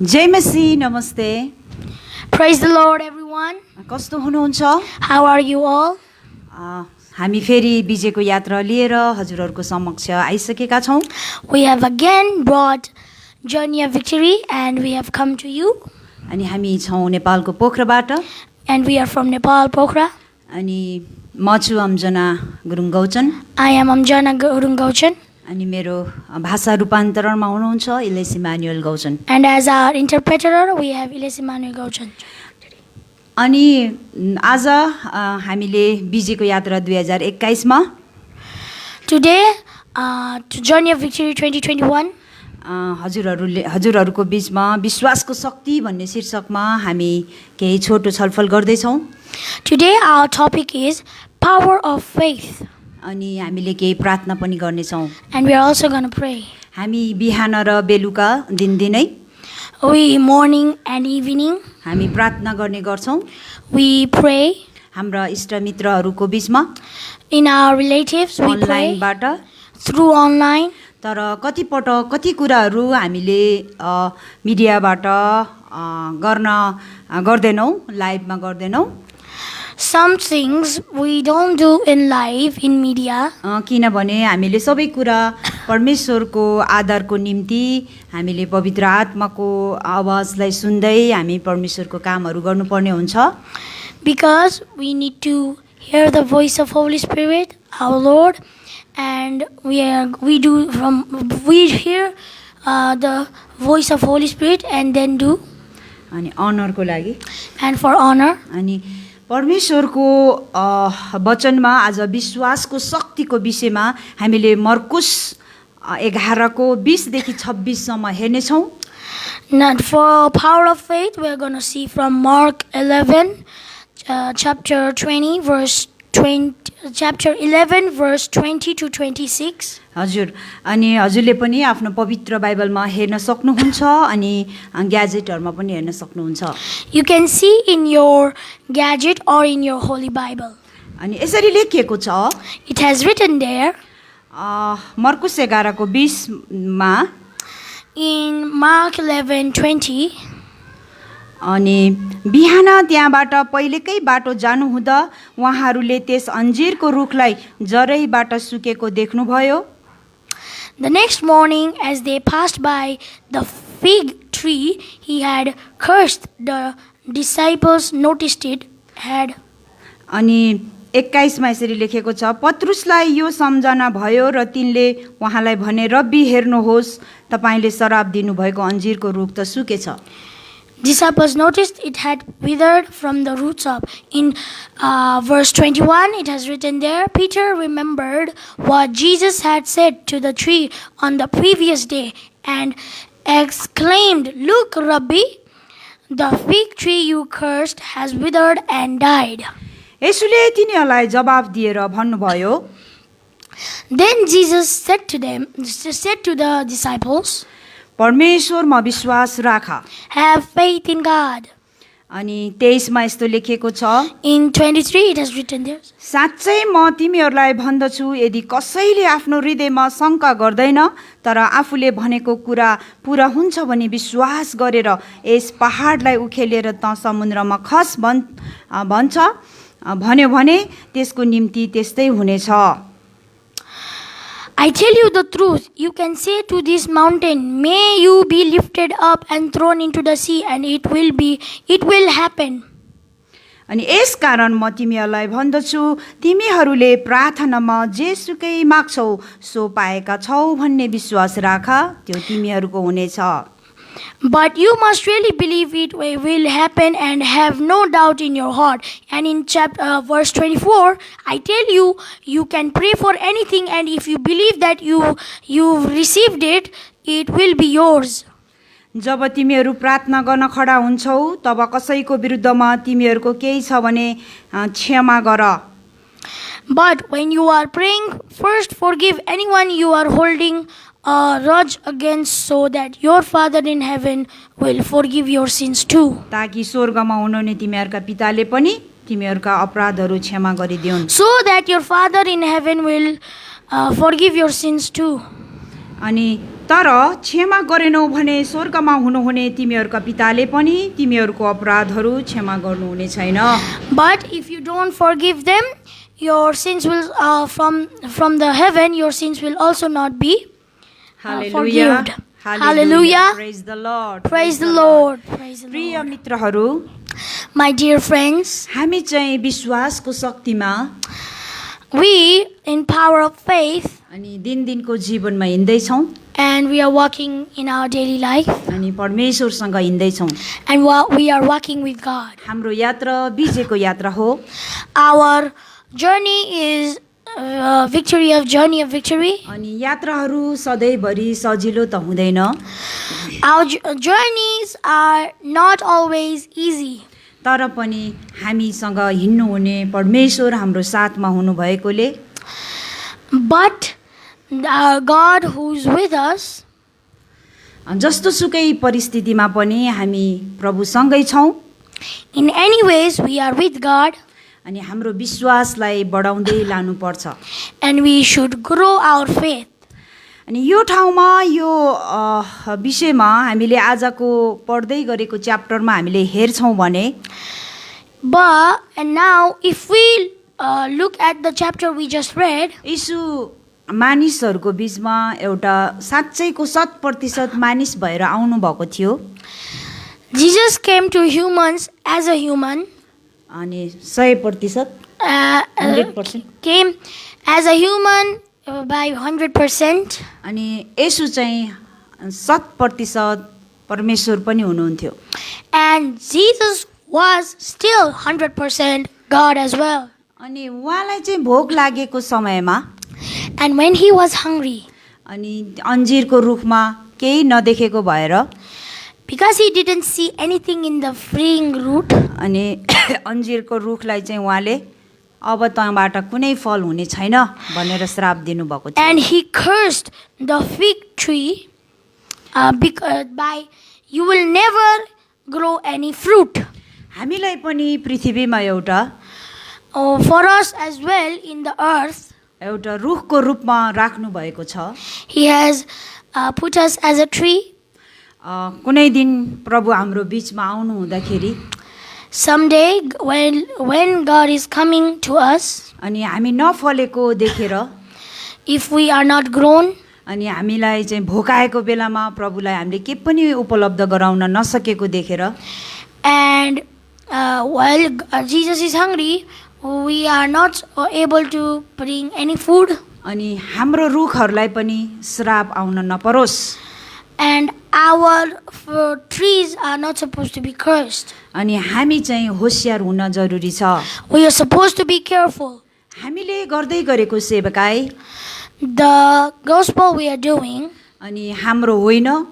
जय मसी नमस्ते Praise the Lord, everyone. कस्तो हुनुहुन्छ How are you all? हामी फेरि विजयको यात्रा लिएर हजुरहरूको समक्ष आइसकेका छौं We have again brought Journey of Victory and we have come to you. अनि हामी छौं नेपालको पोखराबाट And we are from Nepal, Pokhara. अनि म छु अम्जना Gurung Gauchan I am Amjana Gurung Gauchan. अनि मेरो भाषा रूपान्तरणमा हुनुहुन्छ इलेस Emmanuel Gauchan And as our interpreter, we have Iles Emmanuel Gauchan. अनि आज हामीले विजयको यात्रा 2021 मा Today, to Journey of Victory 2021, हजुरहरूको बीचमा विश्वासको शक्ति भन्ने शीर्षकमा हामी केही छोटो छलफल गर्दै छौं today our topic is Power of Faith. अनि हामीले केही प्रार्थना पनि गर्ने छौं And we are also going to pray. हामी बिहान र बेलुका दिनदिनै We morning and evening, हामी प्रार्थना गर्ने गर्छौं we pray. हाम्रा इष्टमित्रहरूको बीचमा In our relatives, we pray. अनलाइनबाट Through online. तर कतिपटक कति कुराहरू हामीले मिडियाबाट गर्दैनौं लाइभमा गर्दैनौं Some things we don't do in live, in media, किनभने हामीले सबै कुरा परमेश्वरको आदरको निम्ति हामीले पवित्र आत्माको आवाजलाई सुन्दै हामी परमेश्वरको कामहरू गर्नुपर्ने हुन्छ because we need to hear the voice of Holy Spirit, our Lord, and we hear the voice of Holy Spirit and then do, अनि अनरको लागि and for honor. अनि परमेश्वरको वचनमा आज विश्वासको शक्तिको विषयमा हामीले मर्कुस 11 को 20 देखि 26 सम्म हेर्ने छौं Not for power of faith, we are going to see from Mark 11, chapter 11, verse 20 to 26. हजुर अनि हजुरले पनि आफ्नो पवित्र बाइबलमा हेर्न सक्नुहुन्छ अनि ग्याजेटहरुमा पनि हेर्न सक्नुहुन्छ You can see in your gadget or in your Holy Bible. अनि यसरी लेखिएको छ It has written there मर्कुस 11 को 20 मा in Mark 11:20. अनि बिहान त्यहाँबाट पहिलेकै बाटो जानुहुँदा उहाँहरूले त्यस अन्जीरको रुखलाई जरैबाट सुकेको देख्नुभयो The next morning, as they passed by the fig tree, he had cursed. The disciples noticed it. अनि 21 मा यसरी लेखेको छ पत्रुसलाई यो सम्झना भयो र तिनले उहाँलाई भने रब्बी हेर्नुहोस् तपाईले शराब दिनुभएको अन्जीरको रुख त सुकेछ Disciples noticed it had withered from the roots up. In verse 21, it has written there, Peter remembered what Jesus had said to the tree on the previous day and exclaimed, Look, Rabbi, the fig tree you cursed has withered and died. येशूले तिनीहरूलाई जवाफ दिएर भन्नुभयो Then Jesus said to the disciples, परमेश्वरमा विश्वास राख Have faith in God. अनि 23 मा यस्तो लेखेको छ In 23, it has written there, साच्चै म तिमीहरूलाई भन्दछु यदि कसैले आफ्नो हृदयमा शंका गर्दैन तर आफूले भनेको कुरा पूरा हुन्छ भनी विश्वास गरेर यस पहाडलाई उखेलेर त समुद्रमा खस भन्छ भन्यो भने त्यसको निम्ति त्यस्तै हुनेछ I tell you the truth, you can say to this mountain, may you be lifted up and thrown into the sea, and it will happen. अनि यस कारण म तिमीहरूलाई भन्दछु तिमीहरूले प्रार्थनामा जेसुकै माग्छौ सो पाएका छौ भन्ने विश्वास राख त्यो तिमीहरूको हुनेछ But you must really believe it will happen and have no doubt in your heart. And in verse 24, I tell you, you can pray for anything, and if you believe that you've received it, it will be yours. जब तिमीहरू प्रार्थना गर्न खडा हुन्छौ तब कसैको विरुद्धमा तिमीहरूको केही छ भने क्षमा गर But when you are praying, first forgive anyone you are holding a grudge against, so that your Father in heaven will forgive your sins too. ताकि स्वर्गमा हुनुहुने तिमीहरूका पिताले पनि तिमीहरूका अपराधहरू क्षमा गरिदिउन् So that your Father in heaven will forgive your sins too. अनि तर क्षमा गरेनौ भने स्वर्गमा हुनुहुने तिमीहरूका पिताले पनि तिमीहरूको अपराधहरू क्षमा गर्नुहुने छैन। But if you don't forgive them, your sins will from the heaven, your sins will also not be Hallelujah. forgiven. Hallelujah. Praise the Lord. Praise the Lord. Praise the प्रिय Lord. मित्रहरू, My dear friends, हामी चाहिँ विश्वासको शक्तिमा we in power of faith अनि दिनदिनको जीवनमा हिँड्दैछौँ and we are walking in our daily life अनि परमेश्वरसँग हिँड्दैछौँ। and we are walking with God. हाम्रो यात्रा विजयको यात्रा हो। Our journey is journey of victory. अनि यात्राहरू सधैँभरि सजिलो त हुँदैन। Our journeys are not always easy. तर पनि हामीसँग हिँड्नुहुने परमेश्वर हाम्रो साथमा हुनुभएकोले But our God who's with us, जस्तोसुकै परिस्थितिमा पनि हामी प्रभुसँगै छौँ in any ways we are with God अनि हाम्रो विश्वासलाई बढाउँदै लानुपर्छ। and we should grow our faith. अनि यो ठाउँमा यो विषयमा हामीले आजको पढ्दै गरेको च्याप्टरमा हामीले हेर्छौँ भने But and now if we look at the chapter we just read, यीशु मानिसहरूको बिचमा एउटा साँच्चैको 100% मानिस भएर आउनुभएको थियो Jesus came to humans as a human, अनि 100% 100%। came as a human by 100%, अनि यसु चाहिँ 100% परमेश्वर पनि हुनुहुन्थ्यो and Jesus was still 100% God as well. अनि उहाँलाई चाहिँ भोक लागेको समयमा And when he was hungry, अनि अन्जिरको रुखमा केही नदेखेको भएर because he didn't see anything in the freeing root, अनि अन्जिरको रुखलाई चाहिँ उहाँले अब तँबाट कुनै फल हुने छैन भनेर श्राप दिनुभएको थियो and he cursed the fig tree by you will never grow any fruit. हामीलाई पनि पृथ्वीमा एउटा For us as well in the earth, एउटा रुखको रूपमा राख्नु भएको छ। he has put us as a tree. कुनै दिन प्रभु हाम्रो बिचमा आउनु हुँदाखेरि Someday when God is coming to us, अनि हामी नफलेको देखेर if we are not grown, अनि हामीलाई चाहिँ भोकाएको बेलामा प्रभुलाई हामीले के पनि उपलब्ध गराउन नसकेको देखेर and while Jesus is hungry, we are not able to bring any food, अनि हाम्रो रुखहरूलाई पनि श्राप आउन नपरोस् and our trees are not supposed to be cursed. अनि हामी चाहिँ होशियार हुन जरुरी छ। We are supposed to be careful. हामीले गर्दै गरेको सेवकाई The gospel we are doing, अनि हाम्रो होइन,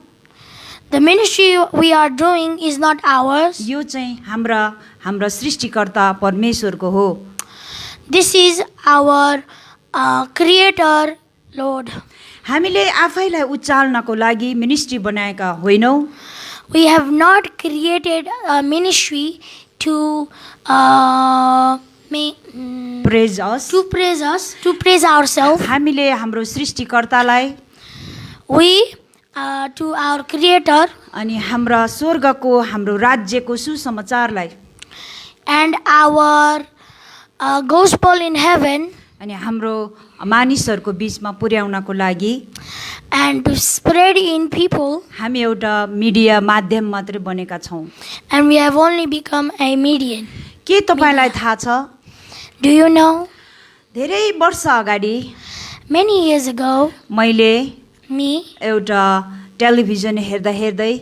the ministry we are doing is not ours. यो चाहिँ हाम्रा सृष्टिकर्ता परमेश्वरको हो। This is our Creator, Lord. हामीले आफैलाई उचाल्नको लागि मिनिस्ट्री बनाएका होइनौँ। We have not created a ministry to praise us, to praise ourselves. हामीले हाम्रो सृष्टिकर्तालाई We to our Creator अनि हाम्रा स्वर्गको हाम्रो राज्यको सुसमाचारलाई and our gospel in heaven, अनि हाम्रो मानिसहरूको बिचमा पुर्याउनको लागि and to spread in people, हामी एउटा मिडिया माध्यम मात्रै बनेका छौँ। and we have only become a median. के तपाईँलाई थाहा छ? Do you know? धेरै वर्ष अगाडि Many years ago, मैले me, एउटा टेलिभिजन हेर्दा हेर्दै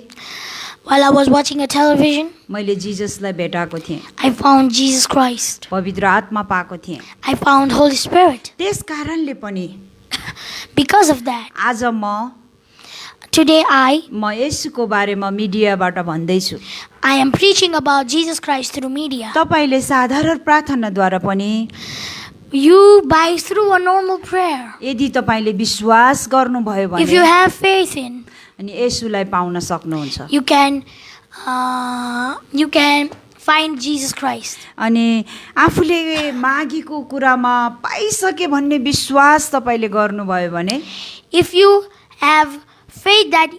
while I was watching a television, मैले जिजसलाई भेटाएको थिएँ, I found Jesus Christ. पवित्र आत्मा पाएको थिएँ। I found Holy Spirit. त्यस कारणले पनि Because of that, आज today म येशूको बारेमा मिडियाबाट भन्दैछु। I am preaching about Jesus Christ through media. तपाईँले साधारण प्रार्थनाद्वारा पनि You by through a normal prayer, यदि तपाईँले विश्वास गर्नुभयो if you भने have faith in, अनि येशूलाई पाउन सक्नुहुन्छ। you can find Jesus Christ. अनि आफूले मागेको कुरामा पाइसके भन्ने विश्वास तपाईँले गर्नुभयो भने If you have faith that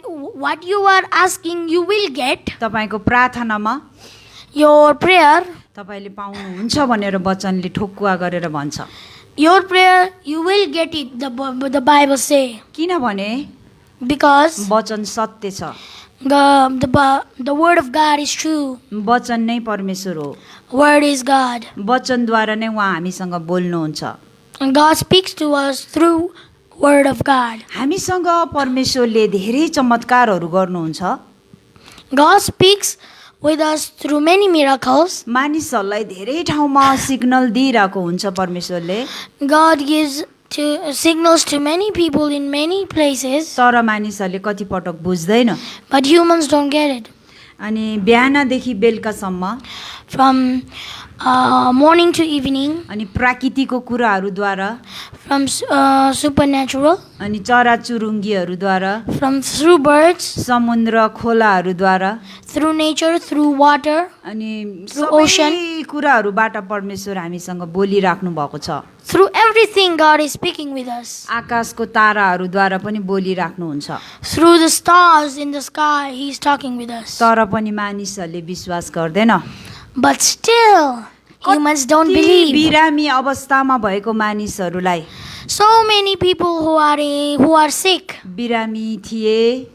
what you are asking you will get. तपाईँको प्रार्थनामा Your prayer, तपाईँले पाउनुहुन्छ भनेर वचनले ठोकुवा गरेर भन्छ। your prayer, you will get it, the Bible say. किनभने Because वचन सत्य छ, the word of God is true. वचन नै परमेश्वर हो, Word is God. वचनद्वारा नै उहाँ हामीसँग बोल्नुहुन्छ। And God speaks to us through word of God. हामीसँग परमेश्वरले धेरै चमत्कारहरू गर्नुहुन्छ। God speaks with us through many miracles. मानिसहरूलाई धेरै ठाउँमा सिग्नल दिइरहेको हुन्छ परमेश्वरले, God gives signals to many people in many places, तर मानिसहरूले कतिपटक बुझ्दैन। but humans don't get it. अनि बिहानदेखि बेलुकासम्म From morning to evening, अनि प्राकृतिकको कुराहरूद्वारा from supernatural, अनि चराचुरुङ्गीहरूद्वारा, through birds, समुद्र खोलाहरूद्वारा through nature, through water, अनि Through सबै ocean. कुराहरूबाट परमेश्वर हामीसँग बोलिराख्नु भएको छ। through everything God is speaking with us. आकाशको ताराहरूद्वारा पनि बोलिराख्नुहुन्छ, Through the stars in the sky, He is talking with us. तर पनि मानिसहरूले विश्वास गर्दैन। But still, humans don't ती believe. बिरामी अवस्थामा भएको मानिसहरूलाई, So many people who are sick, बिरामी थिए,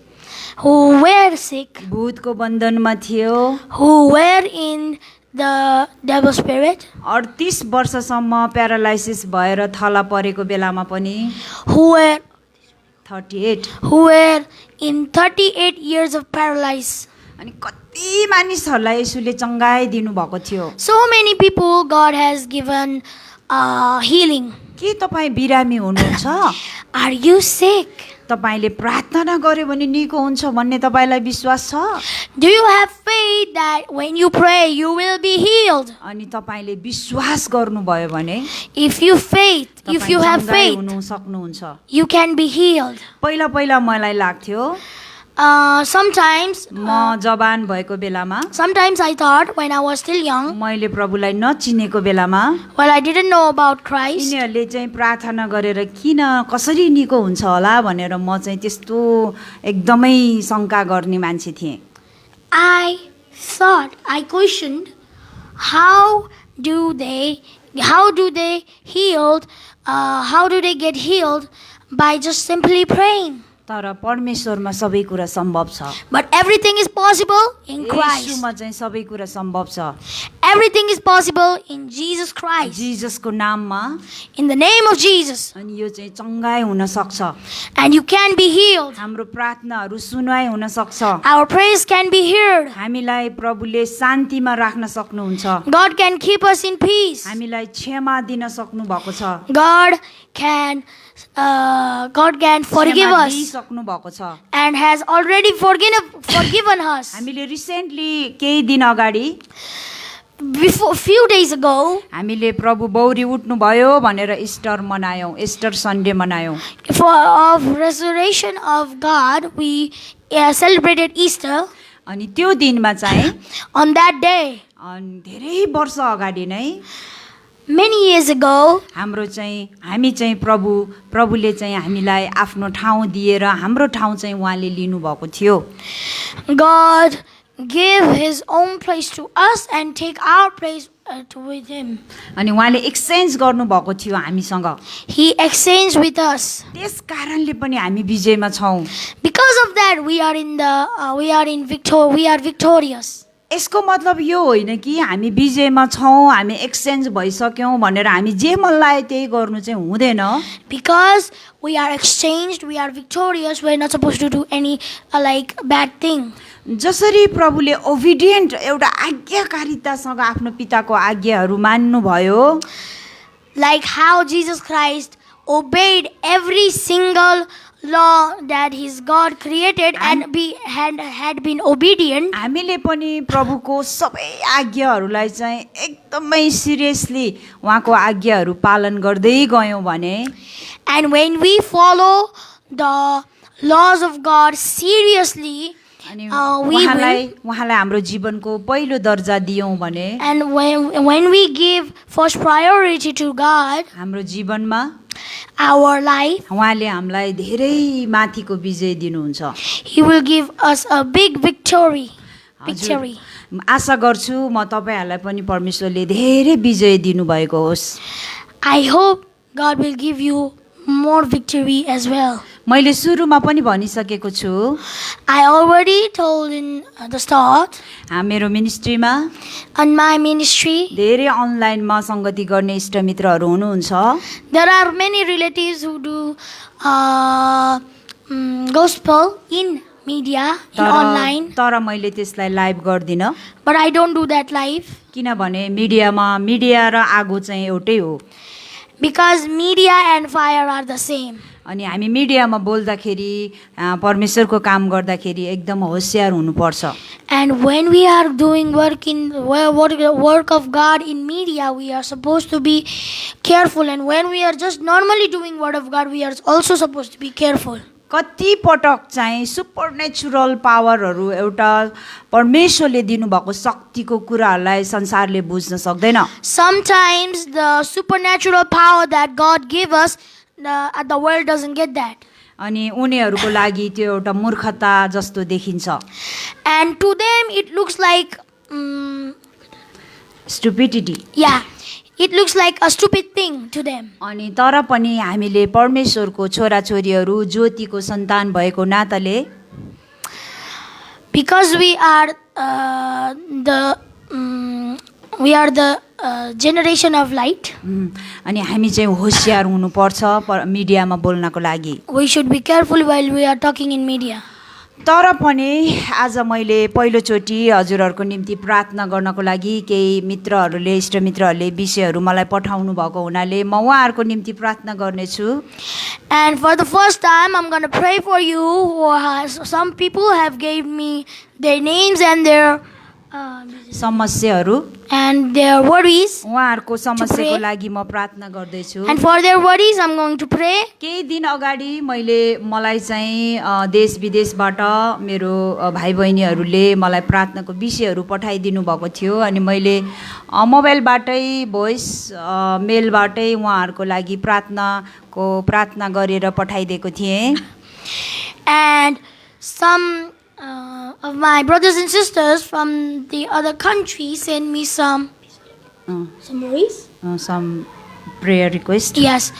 who were sick, भूतको बन्धनमा थियो, who were in the devil spirit, 38 वर्षसम्म प्यारालाइसिस भएर थला परेको बेलामा पनि, who were 38 in 38 years of paralysis. अनि कति मानिसहरूलाई यसुले चङ्गाइदिनु भएको थियो। So many people God has given healing. के तपाईँ बिरामी हुनुहुन्छ? Are you sick? तपाईँले प्रार्थना गर्यो भने निको हुन्छ भन्ने तपाईँलाई विश्वास छ? Do you have faith that when you pray you will be healed? अनि तपाईँले विश्वास गर्नुभयो भने If you have तपाईँ faith, हुनु सक्नुहुन्छ। you can be healed. पहिला पहिला मलाई लाग्थ्यो, Sometimes म जवान भएको बेलामा, sometimes I thought when I was still young, मैले प्रभुलाई नचिनेको बेलामा, well, I didn't know about Christ. यिनीहरूले चाहिँ प्रार्थना गरेर किन कसरी निको हुन्छ होला भनेर म चाहिँ त्यस्तो एकदमै शङ्का गर्ने मान्छे थिएँ। I questioned how do they get healed by just simply praying. तर परमेश्वरमा सबै कुरा सम्भव छ। But everything is possible in Christ. येशूमा चाहिँ सबै कुरा सम्भव छ। Everything is possible in Jesus Christ. जिजसको नाममा, In the name of Jesus. अनि यो चाहिँ चङ्गाइ हुन सक्छ। And you can be healed. हाम्रो प्रार्थनाहरू सुनाइ हुन सक्छ। Our prayers can be heard. हामीलाई प्रभुले शान्तिमा राख्न सक्नुहुन्छ। God can keep us in peace. हामीलाई क्षमा दिन सक्नु भएको छ। God can forgive क्षमा us दिइसक्नु भएको छ। and has already forgiven us. हामीले रिसेन्टली केही दिन अगाडि Before few days ago, हामीले प्रभु बौरी उठ्नु भयो भनेर इस्टर मनायौँ, इस्टर सन्डे मनायौँ। of resurrection of God, we celebrated Easter. अनि त्यो दिनमा चाहिँ On that day, अनि धेरै वर्ष अगाडि नै many years ago, हामी चाहिँ प्रभुले चाहिँ हामीलाई आफ्नो ठाउँ दिएर हाम्रो ठाउँ चाहिँ उहाँले लिनुभएको थियो। God gave His own place to us and take our place with Him. अनि उहाँले एक्सचेन्ज गर्नुभएको थियो हामीसँग। He exchanged with us. त्यस कारणले पनि हामी विजयमा छौँ। Because of that, we are victorious. यसको मतलब यो होइन कि हामी विजयमा छौँ, हामी एक्सचेन्ज भइसक्यौँ भनेर हामी जे मन लाग्यो त्यही गर्नु चाहिँ हुँदैन। Because we are exchanged, we are victorious, we are not supposed to do any bad thing. जसरी प्रभुले ओबिडियन्ट एउटा आज्ञाकारितासँग आफ्नो पिताको आज्ञाहरू मान्नुभयो, Like how Jesus Christ obeyed every single law that His God created and had been obedient. हामीले पनि प्रभुको सबै आज्ञाहरूलाई चाहिँ एकदमै सिरियसली उहाँको आज्ञाहरू पालन गर्दै गयौँ भने, And when we follow the laws of God seriously, अनि we उहाँलाई हाम्रो जीवनको पहिलो दर्जा दियौँ भने, and when we give first priority to God, हाम्रो जीवनमा our life. उहाँले हामीलाई धेरै माथिको विजय दिनुहुन्छ। He will give us a big victory. Victory. आशा गर्छु म तपाईहरुलाई पनि परमेश्वरले धेरै विजय दिनुभएको होस्। I hope God will give you more victory as well. मैले सुरुमा पनि भनिसकेको छु, I already told in the start, मेरो मिनिस्ट्रीमा on my ministry, धेरै अनलाइनमा संगति गर्ने इष्टमित्रहरू हुनुहुन्छ। there are many relatives who do gospel in media, in online, तर मैले त्यसलाई लाइभ गर्दिन, but I don't do that live किनभने मिडिया र आगो चाहिँ एउटै हो। because media and fire are the same. अनि हामी मिडियामा बोल्दाखेरि परमेश्वरको काम गर्दाखेरि एकदम होशियार हुनुपर्छ। And when we are doing work of God in media, we are supposed to be careful. And when we are just normally doing word of God, we are also supposed to be careful. कति पटक चाहिँ supernatural पावरहरू एउटा परमेश्वरले दिनुभएको शक्तिको कुराहरूलाई संसारले बुझ्न सक्दैन। Sometimes the supernatural power that God gave us, the world doesn't get that. अनि उनीहरूको लागि त्यो एउटा मूर्खता जस्तो देखिन्छ। And to them it looks like stupidity. yeah, it looks like a stupid thing to them. अनि तर पनि हामीले परमेश्वरको छोराछोरीहरू ज्योतिको सन्तान भएको नाताले Because we are the generation of light, अनि हामी चाहिँ होशियार हुनुपर्छ मिडियामा बोल्नको लागि। we should be careful while we are talking in media. तर पनि आज मैले पहिलोचोटि हजुरहरूको निम्ति प्रार्थना गर्नको लागि केही मित्रहरूले इष्टमित्रहरूले विषयहरू मलाई पठाउनु भएको हुनाले म उहाँहरूको निम्ति प्रार्थना गर्नेछु। And for the first time, I'm going to pray for you. Some people have gave me their names and their समस्याहरू and their worries. उहाँहरूको समस्याको लागि म प्रार्थना गर्दैछु। And for their worries, I'm going to pray. केही दिन अगाडि मलाई चाहिँ देश विदेशबाट मेरो भाइ बहिनीहरूले मलाई प्रार्थनाको विषयहरू पठाइदिनु भएको थियो अनि मैले मोबाइलबाटै भोइस मेलबाटै उहाँहरूको लागि प्रार्थना गरेर पठाइदिएको थिएँ। And some of my brothers and sisters from the other country sent me some worries. Some prayer request. Yes,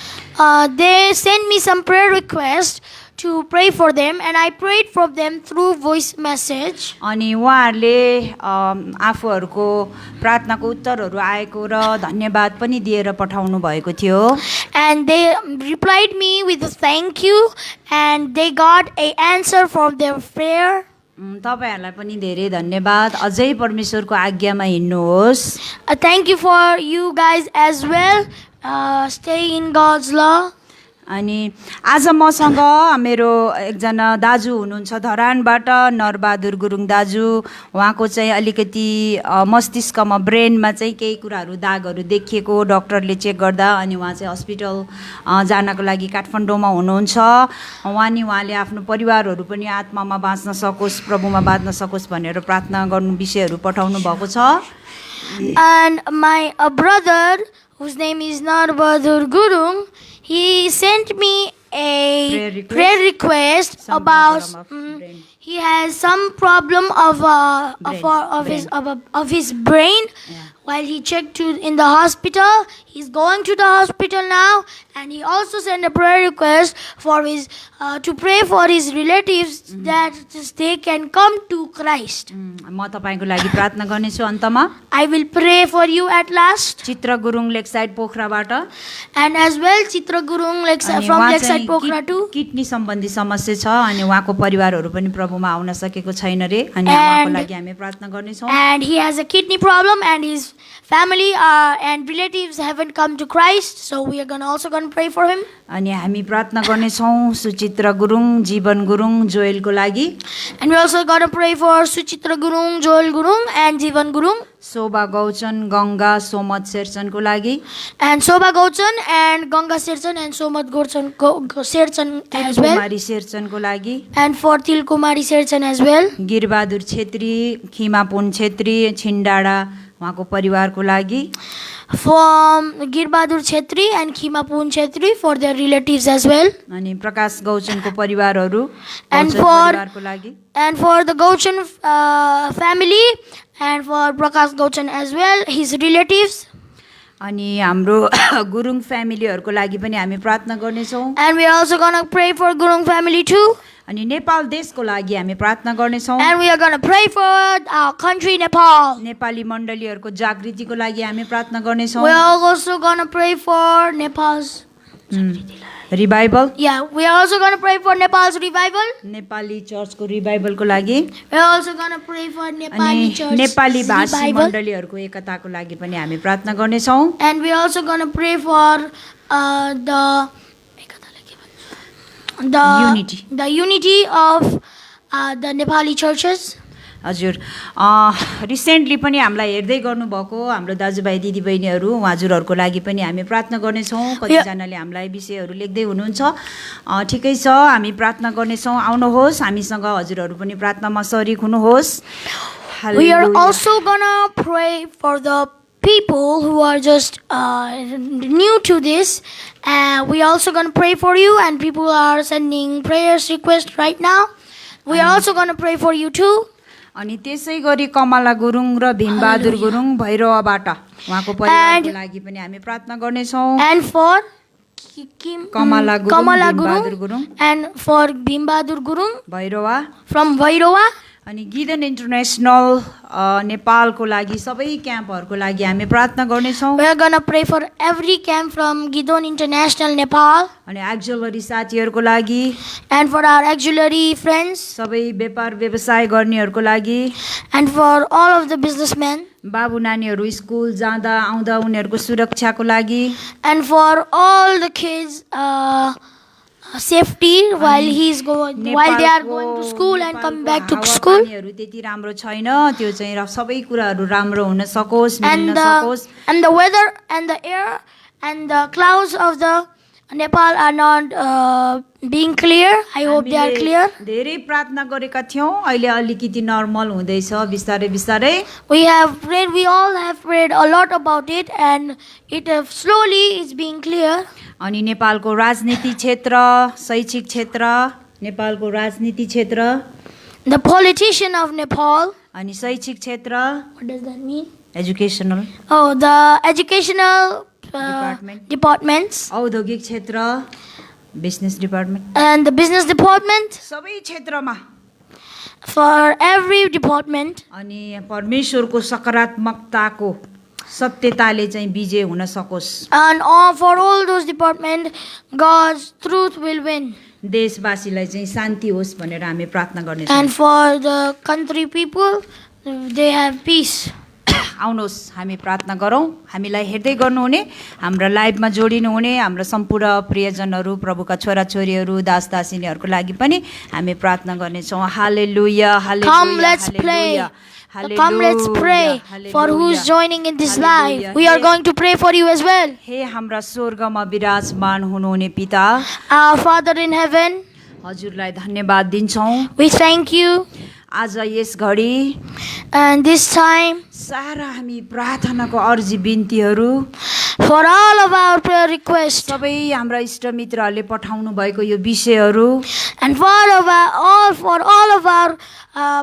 they sent me some prayer requests to pray for them, and I prayed for them through voice message. अनि उहाँहरूले आफूहरूको प्रार्थनाको उत्तरहरू आएको र धन्यवाद पनि दिएर पठाउनु भएको थियो। And they replied me with a thank you, and they got an answer for their prayer. तपाईहरुलाई पनि धेरै धन्यवाद। अझै परमेश्वरको आज्ञामा हिँड्नुहोस्। Thank you for you guys as well. Stay in God's law. अनि आज मसँग मेरो एकजना दाजु हुनुहुन्छ धरानबाट, नरबहादुर गुरुङ दाजु। उहाँको चाहिँ अलिकति मस्तिष्कमा ब्रेनमा चाहिँ केही कुराहरू दागहरू देखिएको डाक्टरले चेक गर्दा अनि उहाँ चाहिँ हस्पिटल जानको लागि काठमाडौँमा हुनुहुन्छ। उहाँले आफ्नो परिवारहरू पनि आत्मामा बाँच्न सकोस्, प्रभुमा बाँच्न सकोस् भनेर प्रार्थना गर्नु विषयहरू पठाउनु भएको छ। And my brother, whose name is Narbhadur Gurung, he sent me a prayer request about he has some problem of his brain. While he checked in the hospital, he's going to the hospital now, and he also sent a prayer request for his to pray for his relatives that they can come to Christ. म तपाईको लागि प्रार्थना गर्नेछु अन्तमा। I will pray for you at last. चित्र Gurung Lakeside पोखराबाट, and as well Chitra Gurung from Lakeside Pokhara too. Kidney सम्बन्धी समस्या छ अनि उहाँको परिवारहरू पनि प्रभुमा आउन सकेको छैन रे अनि उहाँको लागि हामी प्रार्थना गर्नेछौँ। And he has a kidney problem, and his family and relatives haven't come to Christ, so we are also going to pray for him. अनि हामी प्रार्थना गर्नेछौँ सुचित्रा गुरुङ, जीवन गुरुङ, जोएलको लागि। And we also going to pray for Suchitra Gurung, Joel Gurung and Jivan Gurung. शोभा गौचन, गंगा सोमत शेरचनको लागि। And Shobha Gauchan and Ganga Sherchan and Somat Sherchan as well. कुमारी शेरचनको लागि। And for Til Kumari Sherchan as well. गिरबहादुर Chhetri, खिमापुन Chhetri, छिन्डाडा उहाँको परिवारको लागि, from Girbadur Chetri and Khimapun Chetri for their relatives as well, अनि प्रकाश गौचनको परिवारहरू, And Gauchan for- परिवारको लागि, and for the Gauchan family and for Prakash Gauchan as well, his relatives. अनि हाम्रो गुरुङ फ्यामिलीहरूको लागि पनि हामी प्रार्थना गर्नेछौँ। And we are also gonna pray for Gurung family too. अनि नेपाल देशको लागि हामी प्रार्थना गर्नेछौँ। And we are gonna pray for our country Nepal. Nepali मण्डलीहरूको जागृतिको लागि हामी प्रार्थना गर्नेछौँ। We are also gonna pray for Nepal's. Revival, Yeah, we are also gonna pray for Nepal's revival. Nepali चर्चको रिभाइभलको लागि, We are also gonna pray for अनि Nepali church Nepali भाषी revival. मण्डलीहरूको एकताको लागि पनि हामी प्रार्थना गर्नेछौँ। And we are also gonna pray for Unity. the unity of the Nepali churches. हजुर, रिसेन्टली पनि हामीलाई हेर्दै गर्नुभएको हाम्रो दाजुभाइ दिदीबहिनीहरू हजुरहरूको लागि पनि हामी प्रार्थना गर्नेछौँ। कतिजनाले हामीलाई विषयहरू लेख्दै हुनुहुन्छ। ठिकै छ, हामी प्रार्थना गर्नेछौँ। आउनुहोस्, हामीसँग हजुरहरू पनि प्रार्थनामा सरिक हुनुहोस्। We are hallelujah. also gonna pray for the people who are just new to this. We are also gonna pray for you, and people are sending prayers requests right now. We are also gonna pray for you too. अनि त्यसै गरी कमला गुरुङ र भीमबहादुर गुरुङ भैरवबाट उहाँको परिवारको लागि पनि हामी प्रार्थना गर्नेछौँ। And for Kamala Gurung, Kamala Bhim Bahadur Gurung, Gurung, and for Bhimbhadur Gurung Bhairahawa, from Vairova. अनि गिदन इन्टरनेसनल नेपालको लागि सबै क्याम्पहरूको लागि हामी प्रार्थना गर्नेछौँ। We are gonna pray for every camp from Gidon International Nepal, अनि एक्जलरी साथीहरूको लागि, and for our auxiliary friends, सबै व्यापार व्यवसाय गर्नेहरूको लागि, and for all of the businessmen, बाबु नानीहरू स्कुल जाँदा आउँदा उनीहरूको सुरक्षाको लागि, and for all the kids safety while they are going to school and coming back to school. हावापानीहरू त्यति राम्रो छैन, त्यो चाहिँ सबै कुराहरू राम्रो हुन सकोस्, मिल्न सकोस्। And the weather and the air and the clouds of the Nepal are not being clear. I hope they are हामीले clear. धेरै प्रार्थना गरेका थियौँ, अहिले अलिकति नर्मल हुँदैछ बिस्तारै बिस्तारै। We all have prayed a lot about it, and it slowly is being clear. अनि नेपालको राजनीति क्षेत्र, शैक्षिक क्षेत्र, नेपालको राजनीति क्षेत्र, The politician of Nepal. अनि शैक्षिक क्षेत्र, What does that mean? Educational, Oh, the educational Department. departments औद्योगिक क्षेत्र, business department, and the business department. सबै क्षेत्रमा For every department, अनि परमेश्वरको सकारात्मकताको सत्यताले चाहिँ विजय हुन सकोस्। and for all those departments, God's truth will win. देशवासीलाई चाहिँ शान्ति होस् भनेर हामी प्रार्थना गर्नेछौँ। And for the country people, they have peace. आउनुहोस् हामी प्रार्थना गरौँ। हामीलाई हेर्दै गर्नुहुने, हाम्रो लाइभमा जोडिनुहुने हाम्रो सम्पूर्ण प्रियजनहरू, प्रभुका छोराछोरीहरू, दास दासिनीहरूको लागि पनि हामी प्रार्थना गर्नेछौँ। हालेलुया, Come, let's pray. Come, let's pray for who's joining in this live. We are going to pray for you as well. हे हाम्रा स्वर्गमा विराजमान हुनुहुने पिता, Our Father in heaven, हजुरलाई धन्यवाद दिन्छौँ। we thank you. आज यस घडी And this time, सारा हामी प्रार्थनाको अर्जी बिन्तीहरू, for all of our prayer requests, सबै हाम्रा इष्टमित्रहरूले पठाउनु भएको यो विषयहरू, and for all of our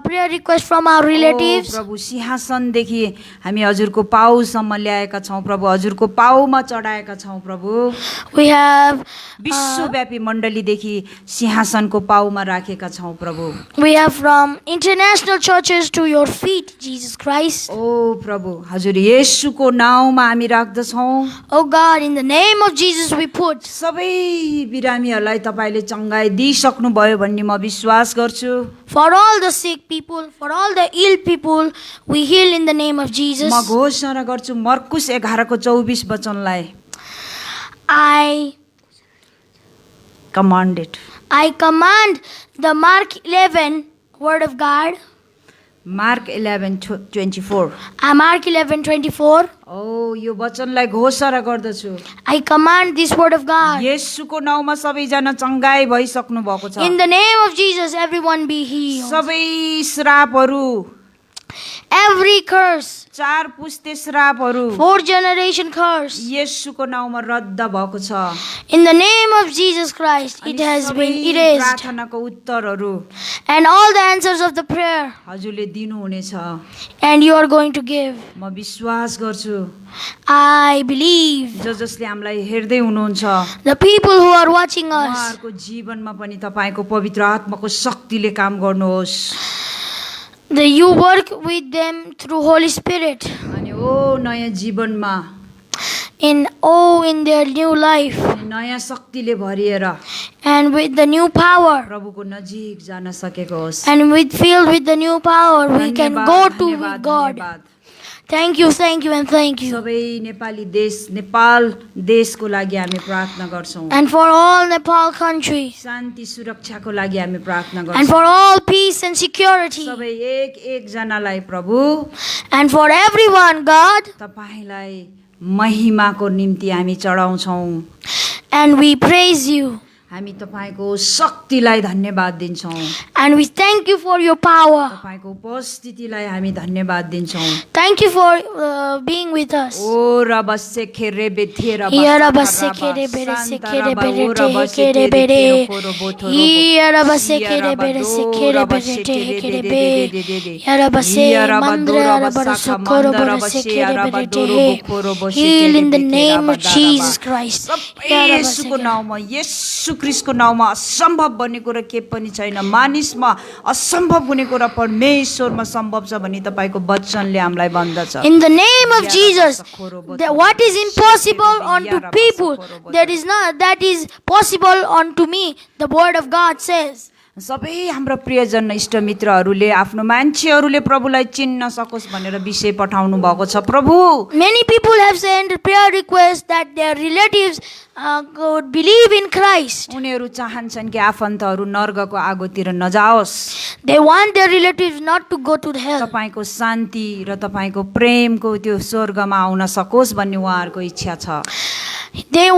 prayer requests from our relatives, प्रभु सिंहासनदेखि हामी हजुरको पाउसम्म ल्याएका छौँ। प्रभु हजुरको पाउमा चढाएका छौँ। प्रभु we have विश्वव्यापी मण्डलीदेखि सिंहासनको पाउमा राखेका छौँ। प्रभु from international churches to your feet, Jesus Christ. ओ प्रभु, हजुर येशूको नाउँमा हामी राख्दछौँ। Oh God, in the name of Jesus we put. सबै बिरामीहरूलाई तपाईँले चङ्गाई दिइसक्नु भयो भन्ने म विश्वास गर्छु। For all the sick people, for all the ill people, we heal in the name of Jesus. म घोषणा गर्छु मर्कुस 11:24 वचनलाई, I कमान्डेड, command the Mark 11 word of God. Mark 11:24, Mark 11:24. ओ यो वचनलाई घोषणा गर्दछु। I command this word of God. येशूको नाउँमा सबैजना चङ्गाई भइसक्नु भएको छ। In the name of Jesus, everyone be healed. सबै श्रापहरू, Every curse, 4 पुस्ते श्रापहरू 4th generation curse. येशूको नाउँमा रद्द भएको छ। In the name of Jesus Christ, it has been सबै erased. प्रार्थनाको उत्तरहरू And all the answers of the prayer, हजुरले दिनुहुनेछ। and you are going to give. म विश्वास गर्छु I believe जसले हामीलाई हेर्दै हुनुहुन्छ the people who are watching us, उहाँहरूको जीवनमा पनि तपाईँको पवित्र आत्माको शक्तिले काम गर्नुहोस्। that you work with them through Holy Spirit अनि ओ नयाँ जीवनमा in their new life, नयाँ शक्तिले भरिएर and with the new power, प्रभुको नजिक जान सकेको होस्। and filled with the new power, we can धन्यवाद, go to धन्यवाद, with God. धन्यवाद। Thank you, and thank you. सबै नेपाली देश नेपाल देशको लागि हामी प्रार्थना गर्छौँ। And for all Nepal country, शान्ति सुरक्षाको लागि हामी प्रार्थना and गर्छौँ। for all peace and security, सबै एक जनालाई प्रभु and for everyone, God, तपाईलाई महिमाको निम्ति हामी चढाउँछौँ। and we praise you, हामी तपाईको शक्तिलाई धन्यवाद दिन्छौँ। and we thank you for your power. तपाईको उपस्थितिलाई हामी धन्यवाद दिन्छौँ। Thank you for being with us. ओ रब सेखेरे बेथेरा Yara basekere bere sekere bere tekere bere. Yara basekere bere sekere bere tekere bere. Yara base mandra yara bara sokoro bara sekere bere te. Heal in the name of Jesus Christ. Yara येशूको basekere. नाउँमा येशू ख्रीष्टको नाउँमा असम्भव भन्ने कुरा के पनि छैन। मानिसमा असम्भव हुने कुरा परमेश्वरमा सम्भव छ भनी तपाईको वचनले हामीलाई भन्दछ। In the name of Jesus, what is impossible unto people, that is possible unto me, the word of God says. सबै हाम्रो प्रियजन इष्टमित्रहरूले आफ्नो मान्छेहरूले प्रभुलाई चिन्न सकोस् भनेर विषय पठाउनु भएको छ। प्रभु Many people have sent prayer requests that their relatives could believe in Christ. उनीहरू चाहन्छन् कि आफन्तहरू नर्गको आगोतिर नजाओस्। They want their relatives not to go to hell. तपाईको शान्ति र तपाईको प्रेमको त्यो स्वर्गमा आउन सकोस् भन्ने उहाँहरूको इच्छा छ। They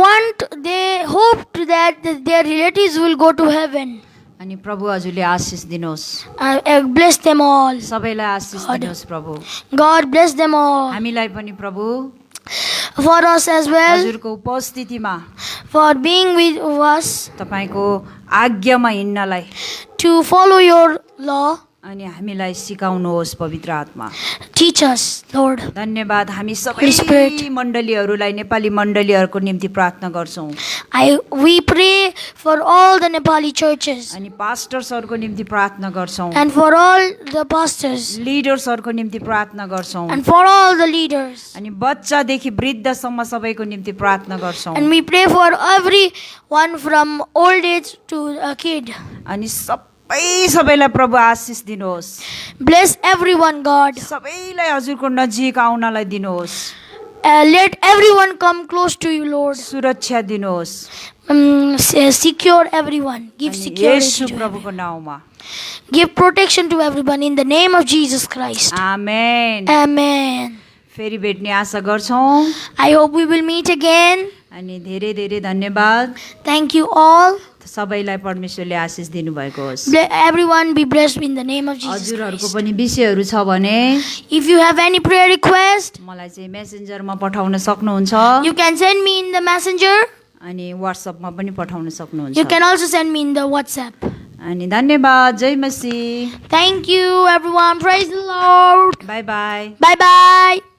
hope that their relatives will go to heaven. अनि प्रभु हजुरले आशिष दिनुहोस्। Bless them all. सबैलाई आशिष दिनुहोस् प्रभु। God bless them all. हामीलाई पनि प्रभु For us as well, हजुरको उपस्थितिमा for being with us, तपाईको आज्ञामा हिँड्नलाई to follow your law. अनि हामीलाई सिकाउनुहोस् पवित्र आत्मा। Teach us, Lord. धन्यवाद। हामी Holy Spirit. सबै मण्डलीहरूलाई नेपाली मण्डलीहरूको निम्ति प्रार्थना गर्छौँ। We pray for all the Nepali churches अनि पास्टर्सहरूको निम्ति प्रार्थना गर्छौँ। and for all the pastors लिडर्सहरूको निम्ति प्रार्थना गर्छौँ। and for all the leaders. अनि बच्चादेखि वृद्धसम्म सबैको निम्ति प्रार्थना गर्छौँ। And we pray for everyone from old age to a kid. अनि सबैलाई प्रभु आशिष दिनुहोस्। Bless everyone, God. सबैलाई हजुरको नजिक आउनलाई दिनुहोस्। Let everyone come close to you, Lord. सुरक्षा दिनुहोस्। Secure everyone. Give अनि security येशू to प्रभुको everyone. नाउँमा Give protection to everyone in the name of Jesus Christ. Amen. Amen. फेरि भेट्ने आशा गर्छौँ। I hope we will meet again. अनि धेरै धेरै धन्यवाद। Thank you all. सबैलाई परमेश्वरले आशिष दिनुभएको होस्। Everyone be blessed in the name of Jesus हजुरहरूको Christ. पनि विषयहरू छ भने If you have any prayer request, मलाई चाहिँ मेसेन्जरमा पठाउन सक्नुहुन्छ। you can send me in the messenger. अनि व्हाट्सएपमा पनि पठाउन सक्नुहुन्छ। You can also send me in the WhatsApp. अनि धन्यवाद। जय मसीह। Thank you, everyone. Praise the Lord. By by. Bye bye.